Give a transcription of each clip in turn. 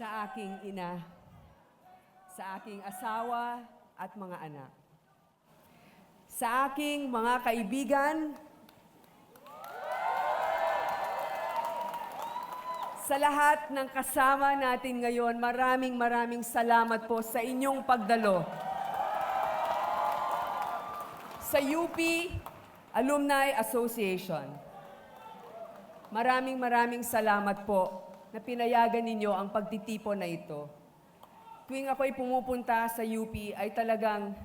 sa aking ina, sa aking asawa at mga anak, sa aking mga kaibigan, sa lahat ng kasama natin ngayon, maraming salamat po sa inyong pagdalo. Sa UP Alumni Association, maraming salamat po na pinayagan ninyo ang pagtitipon na ito. Tuwing ako'y pumupunta sa UP ay talagang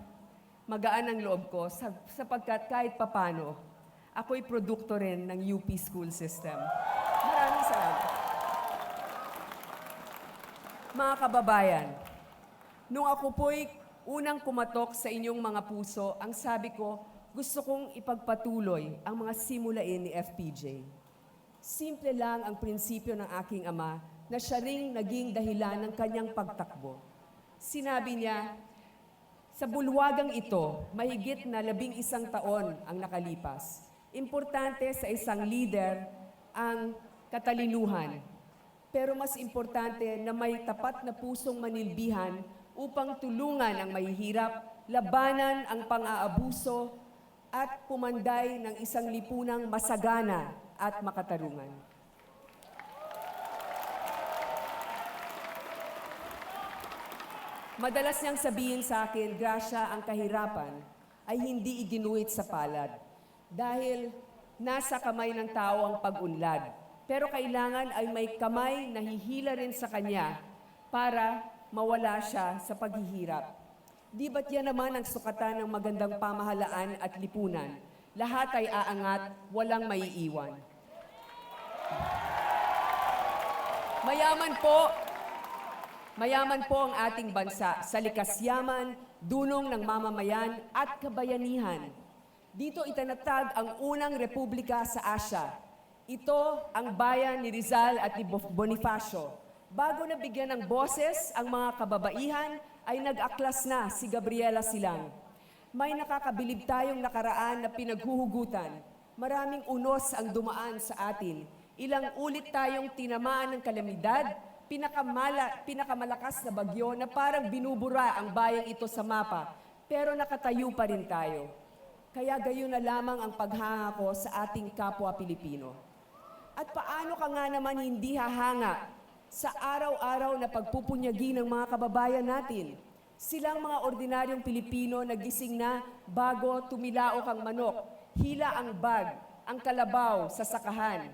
magaan ang loob ko sapagkat kahit papano, ako'y produkto rin ng UP school system. Maraming salamat. Mga kababayan, nung ako po'y unang kumatok sa inyong mga puso, ang sabi ko, gusto kong ipagpatuloy ang mga simulain ni FPJ. Simple lang ang prinsipyo ng aking ama na siya ring naging dahilan ng kanyang pagtakbo. Sinabi niya, sa bulwagang ito, mahigit na 11 taon ang nakalipas. Importante sa isang leader ang katalinuhan. Pero mas importante na may tapat na pusong manilbihan upang tulungan ang mahihirap, labanan ang pang-aabuso, at pumanday ng isang lipunang masagana at makatarungan. Madalas niyang sabihin sa akin, grasya ang kahirapan ay hindi iginuhit sa palad dahil nasa kamay ng tao ang pag-unlad. Pero kailangan ay may kamay na hihila rin sa kanya para mawala siya sa paghihirap. Di ba't yan naman ang sukatan ng magandang pamahalaan at lipunan? Lahat ay aangat, walang maiiwan. Mayaman po ang ating bansa sa likas yaman, dunong ng mamamayan at kabayanihan. Dito itinatag ang unang republika sa Asya. Ito ang bayan ni Rizal at ni Bonifacio. Bago nabigyan ng boses ang mga kababaihan, ay nag-aklas na si Gabriela Silang. May nakakabilib tayong nakaraan na pinaghuhugutan. Maraming unos ang dumaan sa atin. Ilang ulit tayong tinamaan ng kalamidad, pinakamalakas na bagyo na parang binubura ang bayang ito sa mapa. Pero nakatayo pa rin tayo. Kaya gayon na lamang ang paghanga ko sa ating kapwa Pilipino. At paano ka nga naman hindi hahanga sa araw-araw na pagpupunyagi ng mga kababayan natin? Silang mga ordinaryong Pilipino na gising na bago tumilaok ang manok, hila ang bag, ang kalabaw sa sakahan,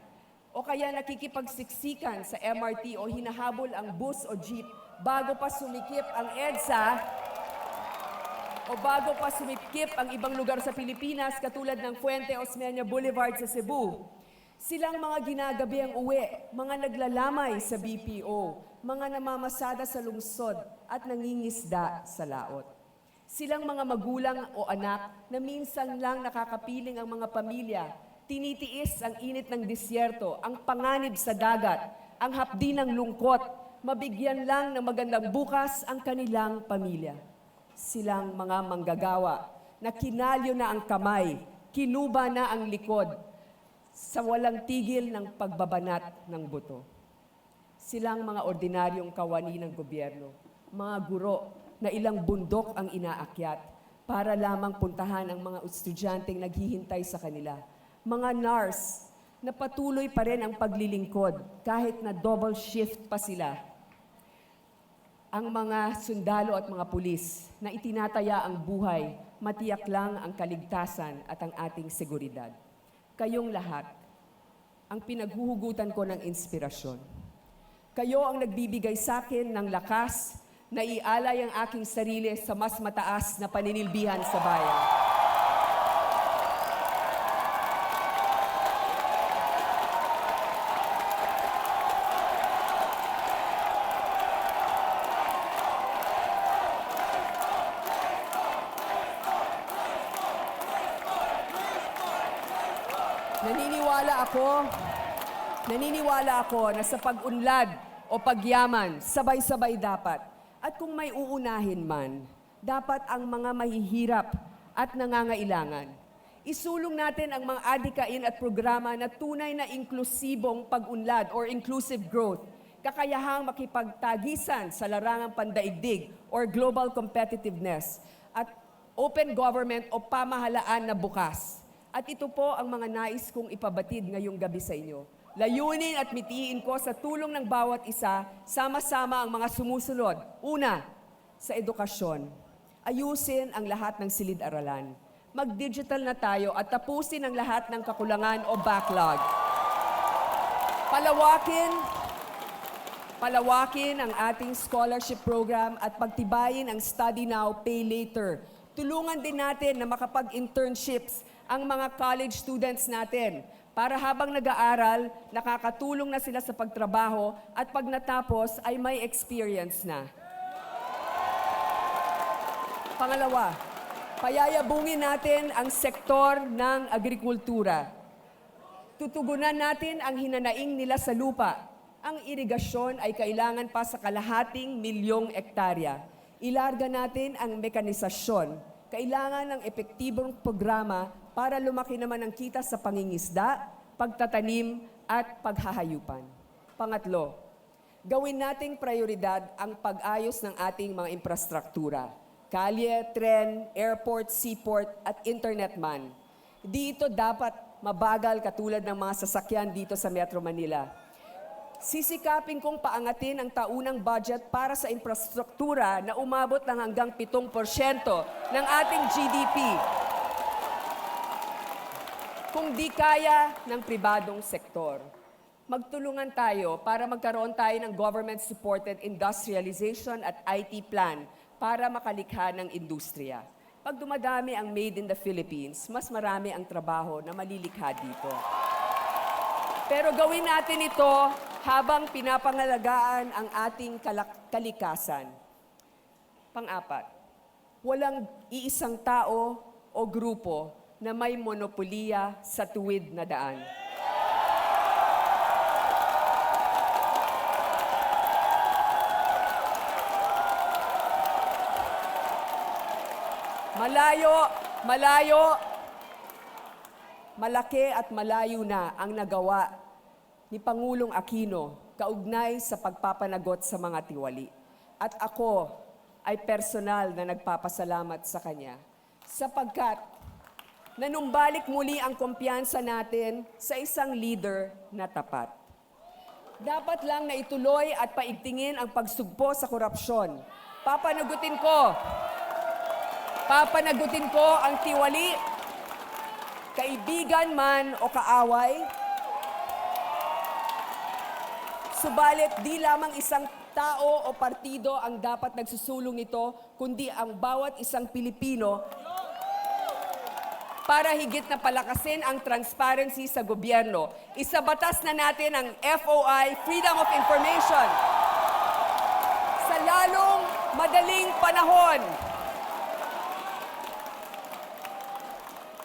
o kaya nakikipagsiksikan sa MRT o hinahabol ang bus o jeep bago pa sumikip ang EDSA o bago pa sumikip ang ibang lugar sa Pilipinas katulad ng Fuente Osmeña Boulevard sa Cebu. Silang mga ginagabi ang uwi, mga naglalamay sa BPO, mga namamasada sa lungsod at nangingisda sa laot. Silang mga magulang o anak na minsan lang nakakapiling ang mga pamilya, tinitiis ang init ng disyerto, ang panganib sa dagat, ang hapdi ng lungkot, mabigyan lang ng magandang bukas ang kanilang pamilya. Silang mga manggagawa na kinalyo na ang kamay, kinuba na ang likod, sa walang tigil ng pagbabanat ng buto. Silang mga ordinaryong kawani ng gobyerno, mga guro na ilang bundok ang inaakyat para lamang puntahan ang mga estudyanteng naghihintay sa kanila. Mga nurse na patuloy pa rin ang paglilingkod kahit na double shift pa sila. Ang mga sundalo at mga pulis na itinataya ang buhay, matiyak lang ang kaligtasan at ang ating seguridad. Kayong lahat, ang pinaghuhugutan ko ng inspirasyon. Kayo ang nagbibigay sa akin ng lakas na ialay ang aking sarili sa mas mataas na paninilbihan sa bayan. Naniniwala ako na sa pag-unlad o pagyaman, sabay-sabay dapat. At kung may uunahin man, dapat ang mga mahihirap at nangangailangan. Isulong natin ang mga adhikain at programa na tunay na inklusibong pag-unlad or inclusive growth. kakayahang makipagtagisan sa larangang pandaigdig or global competitiveness, at open government o pamahalaan na bukas. At ito po ang mga nais kong ipabatid ngayong gabi sa inyo. Layunin at mithiin ko sa tulong ng bawat isa, sama-sama ang mga sumusunod. Una, sa edukasyon. Ayusin ang lahat ng silid-aralan. Mag-digital na tayo at tapusin ang lahat ng kakulangan o backlog. Palawakin ang ating scholarship program at pagtibayin ang study now, pay later. Tulungan din natin na makapag-internships ang mga college students natin para habang nag-aaral, nakakatulong na sila sa pagtrabaho at pag natapos ay may experience na. Pangalawa, payayabungin natin ang sektor ng agrikultura. Tutugunan natin ang hinanaing nila sa lupa. Ang irigasyon ay kailangan pa sa kalahating milyong ektarya. Ilarga natin ang mekanisasyon. Kailangan ng epektibong programa para lumaki naman ang kita sa pangingisda, pagtatanim at paghahayupan. Pangatlo, gawin nating prioridad ang pag-ayos ng ating mga infrastruktura. Kalye, tren, airport, seaport at internet man. Dito dapat mabagal katulad ng mga sasakyan dito sa Metro Manila. Sisikapin kong paangatin ang taunang budget para sa infrastruktura na umabot ng hanggang 7% ng ating GDP. Kung di kaya ng pribadong sektor, magtulungan tayo para magkaroon tayo ng government-supported industrialization at IT plan para makalikha ng industriya. Pag dumadami ang Made in the Philippines, mas marami ang trabaho na malilikha dito. Pero gawin natin ito habang pinapangalagaan ang ating kalikasan. Pang-apat, walang iisang tao o grupo na may monopolya sa tuwid na daan. Malaki at malayo na ang nagawa ni Pangulong Aquino kaugnay sa pagpapanagot sa mga tiwali. At ako ay personal na nagpapasalamat sa kanya sapagkat nanumbalik muli ang kumpiyansa natin sa isang leader na tapat. Dapat lang na ituloy at paigtingin ang pagsugpo sa korupsyon. Papanagutin ko ang tiwali, kaibigan man o kaaway. Subalit di lamang isang tao o partido ang dapat nagsusulong ito, kundi ang bawat isang Pilipino para higit na palakasin ang transparency sa gobyerno. Isabatas na natin ang FOI, Freedom of Information, sa lalong madaling panahon.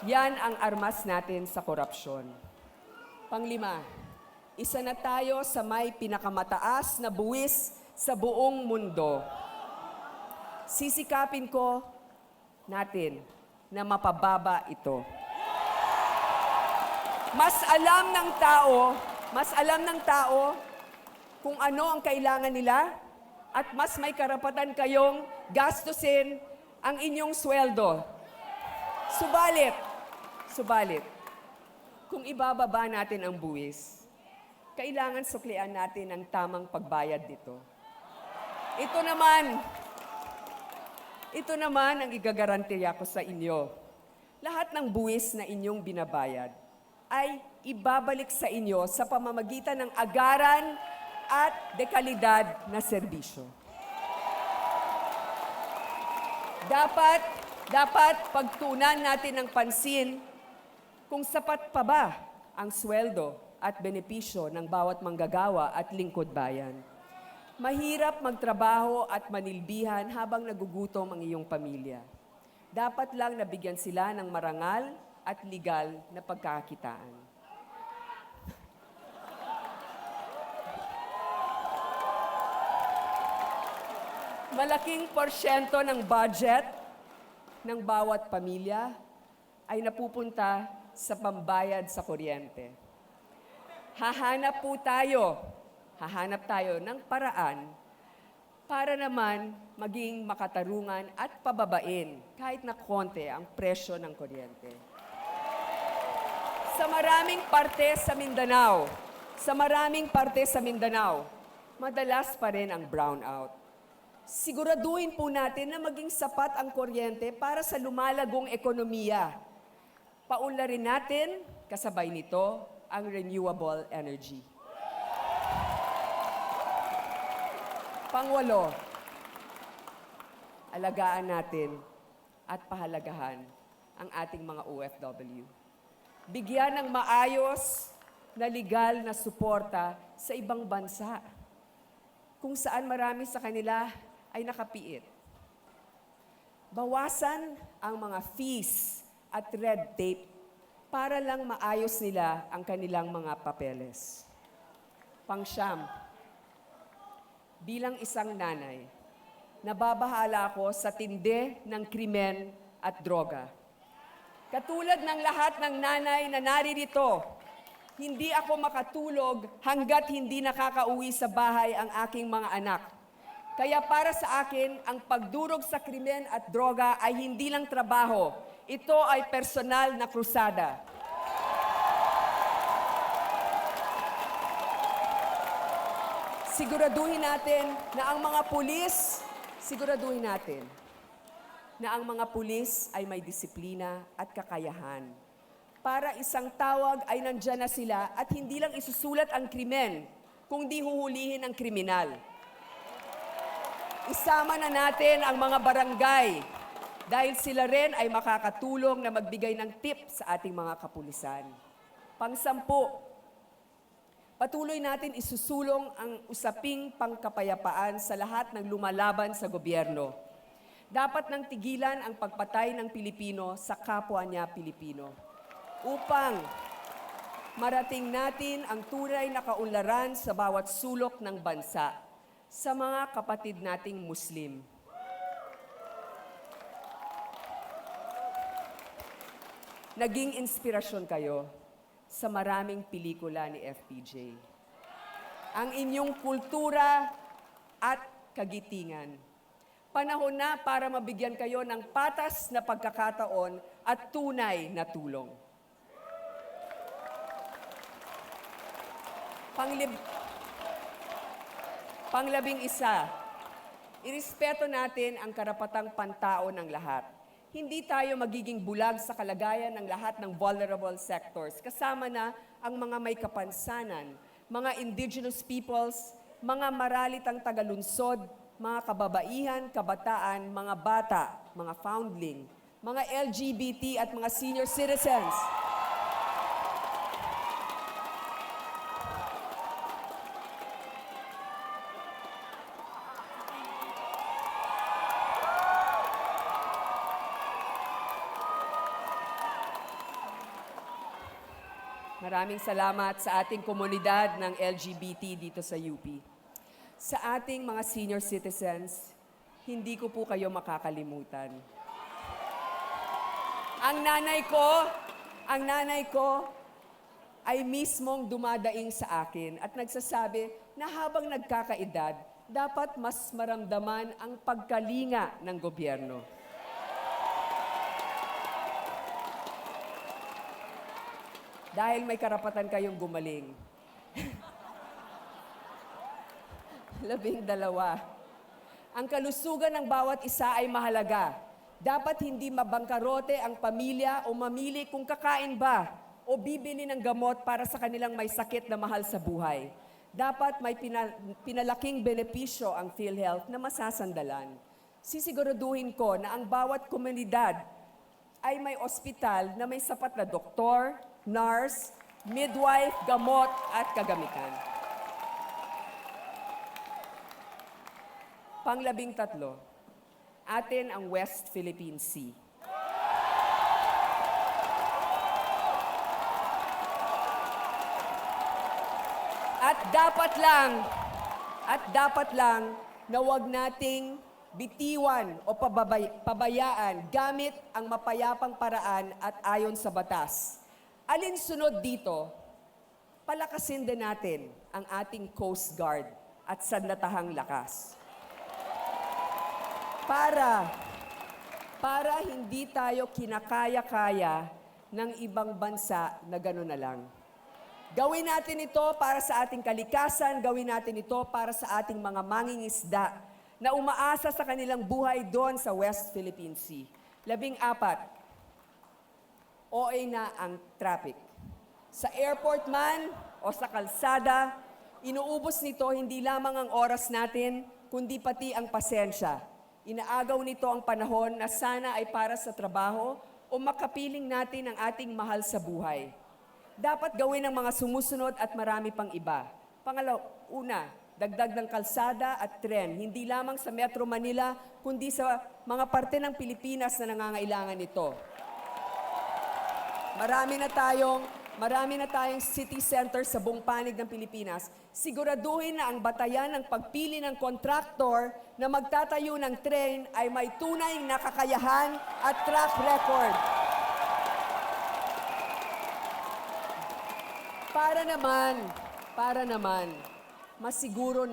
Yan ang armas natin sa korupsyon. Panglima, isa na tayo sa may pinakamataas na buwis sa buong mundo. Sisikapin ko natin na mapababa ito. Mas alam ng tao kung ano ang kailangan nila at mas may karapatan kayong gastusin ang inyong sweldo. Subalit, kung ibababa natin ang buwis, kailangan suklian natin ang tamang pagbayad nito. Ito naman ang igagarantiya ko sa inyo. Lahat ng buwis na inyong binabayad ay ibabalik sa inyo sa pamamagitan ng agaran at dekalidad na serbisyo. Dapat pagtuunan natin ng pansin kung sapat pa ba ang sweldo at benepisyo ng bawat manggagawa at lingkod bayan. Mahirap magtrabaho at manilbihan habang nagugutom ang iyong pamilya. Dapat lang nabigyan sila ng marangal at legal na pagkakakitaan. Malaking porsyento ng budget ng bawat pamilya ay napupunta sa pambayad sa kuryente. Hahanap po tayo hahanap tayo ng paraan para naman maging makatarungan at pababain kahit na konti ang presyo ng kuryente. Sa maraming parte sa Mindanao, madalas pa rin ang brownout. Siguraduhin po natin na maging sapat ang kuryente para sa lumalagong ekonomiya. Paunlarin natin, kasabay nito, ang renewable energy. Pangwalo, alagaan natin at pahalagahan ang ating mga OFW. Bigyan ng maayos na legal na suporta sa ibang bansa, kung saan marami sa kanila ay nakapiit. Bawasan ang mga fees at red tape para lang maayos nila ang kanilang mga papeles. Pangsyam, bilang isang nanay, nababahala ako sa tindi ng krimen at droga. Katulad ng lahat ng nanay na naririto, hindi ako makatulog hanggat hindi nakakauwi sa bahay ang aking mga anak. Kaya para sa akin, ang pagdurog sa krimen at droga ay hindi lang trabaho. Ito ay personal na krusada. Siguraduhin natin na ang mga pulis ay may disiplina at kakayahan. Para isang tawag ay nandyan na sila at hindi lang isusulat ang krimen, kundi huhulihin ang kriminal. Isama na natin ang mga barangay dahil sila rin ay makakatulong na magbigay ng tip sa ating mga kapulisan. Pang-10, patuloy natin isusulong ang usaping pangkapayapaan sa lahat ng lumalaban sa gobyerno. Dapat nang tigilan ang pagpatay ng Pilipino sa kapwa niya Pilipino upang marating natin ang tunay na kaunlaran sa bawat sulok ng bansa sa mga kapatid nating Muslim. Naging inspirasyon kayo sa maraming pelikula ni FPJ. Ang inyong kultura at kagitingan. Panahon na para mabigyan kayo ng patas na pagkakataon at tunay na tulong. Pang-11, irespeto natin ang karapatang pantao ng lahat. Hindi tayo magiging bulag sa kalagayan ng lahat ng vulnerable sectors, kasama na ang mga may kapansanan, mga indigenous peoples, mga maralitang tagalunsod, mga kababaihan, kabataan, mga bata, mga foundling, mga LGBT at mga senior citizens. Maraming salamat sa ating komunidad ng LGBT dito sa UP. Sa ating mga senior citizens, hindi ko po kayo makakalimutan. Ang nanay ko ay mismong dumadaing sa akin at nagsasabi na habang nagkakaedad, dapat mas maramdaman ang pagkalinga ng gobyerno. Dahil may karapatan kayong gumaling. 12. Ang kalusugan ng bawat isa ay mahalaga. Dapat hindi mabangkarote ang pamilya o mamili kung kakain ba o bibili ng gamot para sa kanilang may sakit na mahal sa buhay. Dapat may pinalaking benepisyo ang PhilHealth na masasandalan. Sisiguraduhin ko na ang bawat komunidad ay may ospital na may sapat na doktor, nurse, midwife, gamot at kagamitan. Pang-13, atin ang West Philippine Sea. At dapat lang na huwag nating bitiwan o pabayaan gamit ang mapayapang paraan at ayon sa batas. Alinsunod dito, palakasin din natin ang ating Coast Guard at sandatahang lakas. Para hindi tayo kinakaya-kaya ng ibang bansa na gano'n na lang. Gawin natin ito para sa ating kalikasan, gawin natin ito para sa ating mga mangingisda na umaasa sa kanilang buhay doon sa West Philippine Sea. 14, OA na ang traffic. Sa airport man o sa kalsada, inuubos nito hindi lamang ang oras natin, kundi pati ang pasensya. Inaagaw nito ang panahon na sana ay para sa trabaho o makapiling natin ang ating mahal sa buhay. Dapat gawin ng mga sumusunod at marami pang iba. Una, dagdag ng kalsada at tren, hindi lamang sa Metro Manila, kundi sa mga parte ng Pilipinas na nangangailangan nito. Marami na tayong city center sa buong panig ng Pilipinas. Siguraduhin na ang batayan ng pagpili ng kontraktor na magtatayo ng tren ay may tunay na kakayahan at track record. Para naman, masiguro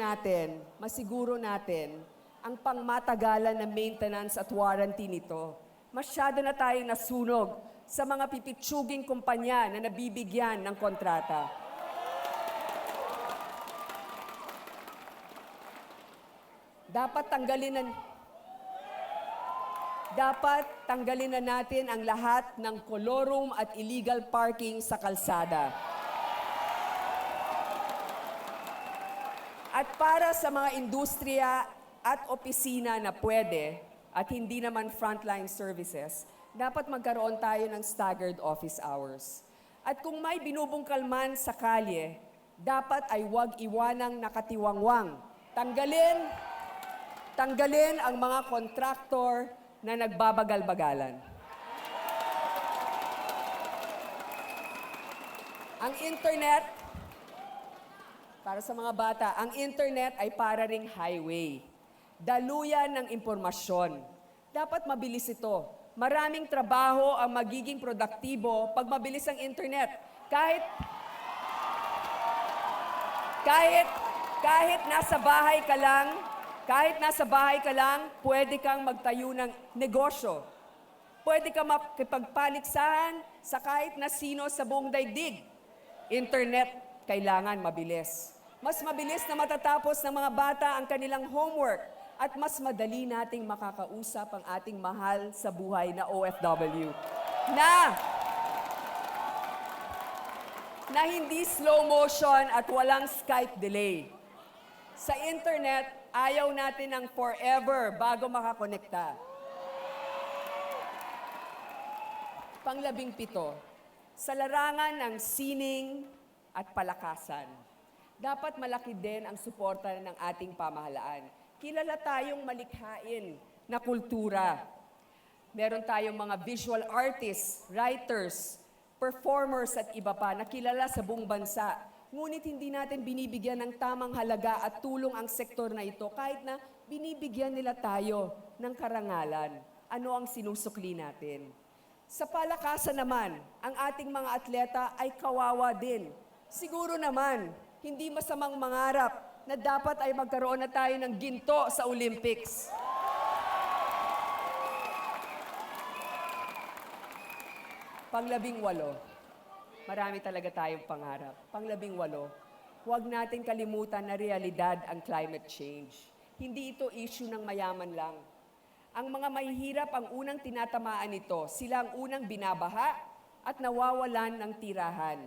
natin ang pangmatagalan na maintenance at warranty nito. Masyado na tayong nasunog sa mga pipitsuging kumpanya na nabibigyan ng kontrata. Dapat tanggalin na natin ang lahat ng kolorum at illegal parking sa kalsada. At para sa mga industriya at opisina na pwede at hindi naman frontline services, dapat magkaroon tayo ng staggered office hours. At kung may binubungkal man sa kalye, dapat ay huwag iwanang nakatiwangwang. Tanggalin ang mga kontraktor na nagbabagal-bagalan. Ang internet, para sa mga bata, ang internet ay para ring highway. Daluyan ng impormasyon. Dapat mabilis ito. Maraming trabaho ang magiging produktibo pag mabilis ang internet. Kahit nasa bahay ka lang, pwede kang magtayo ng negosyo. Pwede kang makipagpaligsahan sa kahit na sino sa buong daigdig. Internet, kailangan mabilis. Mas mabilis na matatapos ng mga bata ang kanilang homework at mas madali nating makakausap ang ating mahal sa buhay na OFW. Na hindi slow motion at walang Skype delay. Sa internet, ayaw natin ng forever bago makakonekta. 17, sa larangan ng sining at palakasan, dapat malaki din ang suporta ng ating pamahalaan. Kilala tayong malikhain na kultura. Meron tayong mga visual artists, writers, performers at iba pa na kilala sa buong bansa. Ngunit hindi natin binibigyan ng tamang halaga at tulong ang sektor na ito kahit na binibigyan nila tayo ng karangalan. Ano ang sinusukli natin? Sa palakasan naman, ang ating mga atleta ay kawawa din. Siguro naman, hindi masamang mangarap na dapat ay magkaroon na tayo ng ginto sa Olympics. Pang-18, marami talaga tayong pangarap. Pang-18, huwag natin kalimutan na realidad ang climate change. Hindi ito issue ng mayaman lang. Ang mga mahihirap ang unang tinatamaan nito. Sila ang unang binabaha at nawawalan ng tirahan.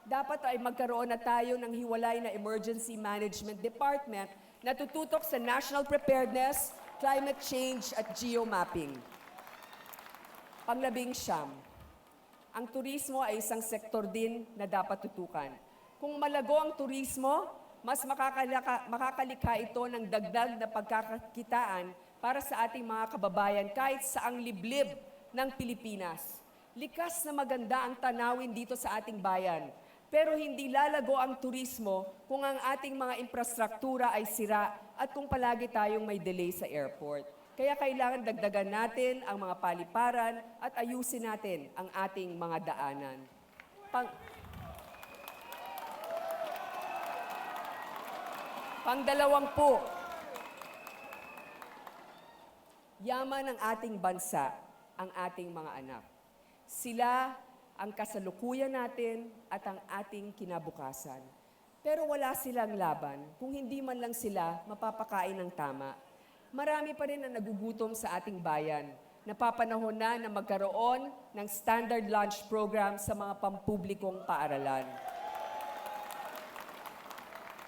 Dapat ay magkaroon na tayo ng hiwalay na Emergency Management Department na tututok sa national preparedness, climate change at geomapping. Pang-19, ang turismo ay isang sektor din na dapat tutukan. Kung malago ang turismo, mas makakalikha ito ng dagdag na pagkakakitaan para sa ating mga kababayan kahit saang liblib ng Pilipinas. Likas na maganda ang tanawin dito sa ating bayan. Pero hindi lalago ang turismo kung ang ating mga infrastruktura ay sira at kung palagi tayong may delay sa airport. Kaya kailangan dagdagan natin ang mga paliparan at ayusin natin ang ating mga daanan. Pang-dalawampu, yaman ng ating bansa ang ating mga anak. Sila ang kasalukuyan natin at ang ating kinabukasan. Pero wala silang laban kung hindi man lang sila mapapakain ng tama. Marami pa rin ang nagugutom sa ating bayan. Napapanahon na magkaroon ng standard lunch program sa mga pampublikong paaralan.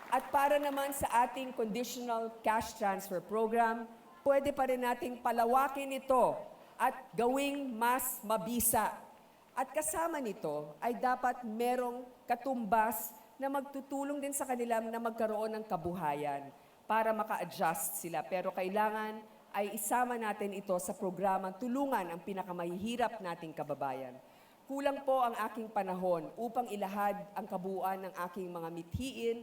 At para naman sa ating conditional cash transfer program, pwede pa rin nating palawakin ito at gawing mas mabisa. At kasama nito ay dapat merong katumbas na magtutulong din sa kanila na magkaroon ng kabuhayan para maka-adjust sila. Pero kailangan ay isama natin ito sa programang tulungan ang pinakamahihirap nating kababayan. Kulang po ang aking panahon upang ilahad ang kabuuan ng aking mga mithiin,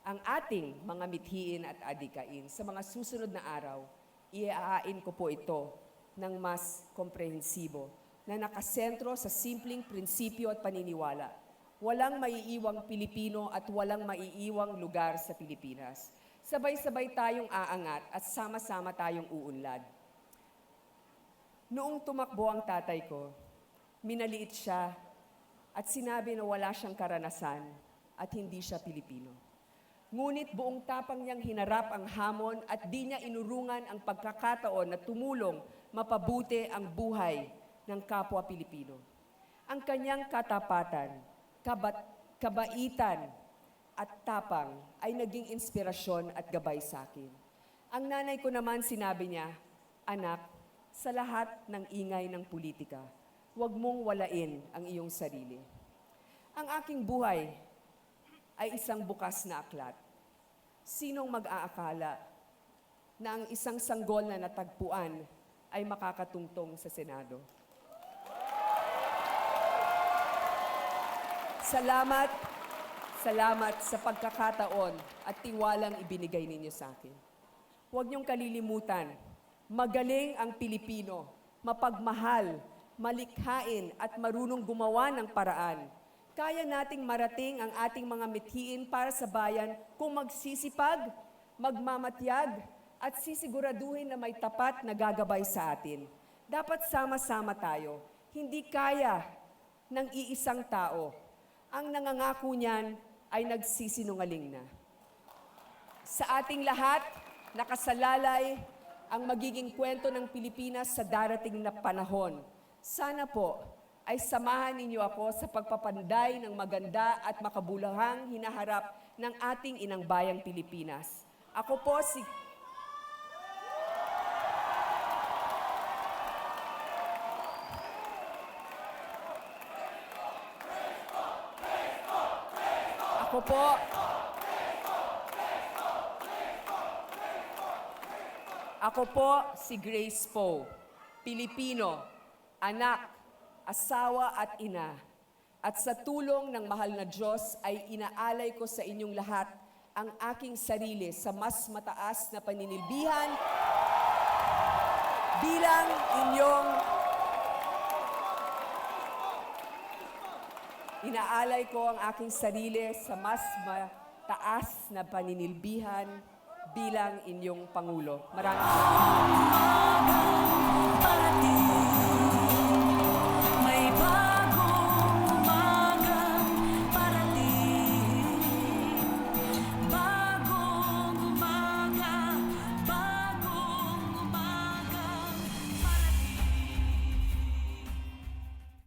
ang ating mga mithiin at adikain. Sa mga susunod na araw, iahain ko po ito ng mas komprehensibo na nakasentro sa simpleng prinsipyo at paniniwala. Walang maiiwang Pilipino at walang maiiwang lugar sa Pilipinas. Sabay-sabay tayong aangat at sama-sama tayong uunlad. Noong tumakbo ang tatay ko, minaliit siya at sinabi na wala siyang karanasan at hindi siya Pilipino. Ngunit buong tapang niyang hinarap ang hamon at di niya inurungan ang pagkakataon na tumulong mapabuti ang buhay ng kapwa Pilipino. Ang kanyang katapatan, kabaitan at tapang ay naging inspirasyon at gabay sa akin. Ang nanay ko naman sinabi niya, "Anak, sa lahat ng ingay ng politika, huwag mong walain ang iyong sarili." Ang aking buhay ay isang bukas na aklat. Sinong mag-aakala na ang isang sanggol na natagpuan ay makakatungtong sa Senado? Salamat sa pagkakataon at tiwalang ibinigay ninyo sa akin. Huwag niyong kalilimutan, magaling ang Pilipino, mapagmahal, malikhain at marunong gumawa ng paraan. Kaya nating marating ang ating mga mithiin para sa bayan kung magsisipag, magmamatyag, at sisiguraduhin na may tapat na gagabay sa atin. Dapat sama-sama tayo. Hindi kaya ng iisang tao. Ang nangangako niyan ay nagsisinungaling na. Sa ating lahat, nakasalalay ang magiging kwento ng Pilipinas sa darating na panahon. Sana po ay samahan ninyo ako sa pagpapanday ng maganda at makabuluhang hinaharap ng ating inang bayang Pilipinas. Ako po si Ako po si Grace Poe, Pilipino, anak, asawa at ina. At sa tulong ng mahal na Diyos ay inaalay ko sa inyong lahat ang aking sarili sa mas mataas na paninilbihan bilang inyong inaalay ko ang aking sarili sa mas mataas na paninilbihan bilang inyong Pangulo. Maraming salamat.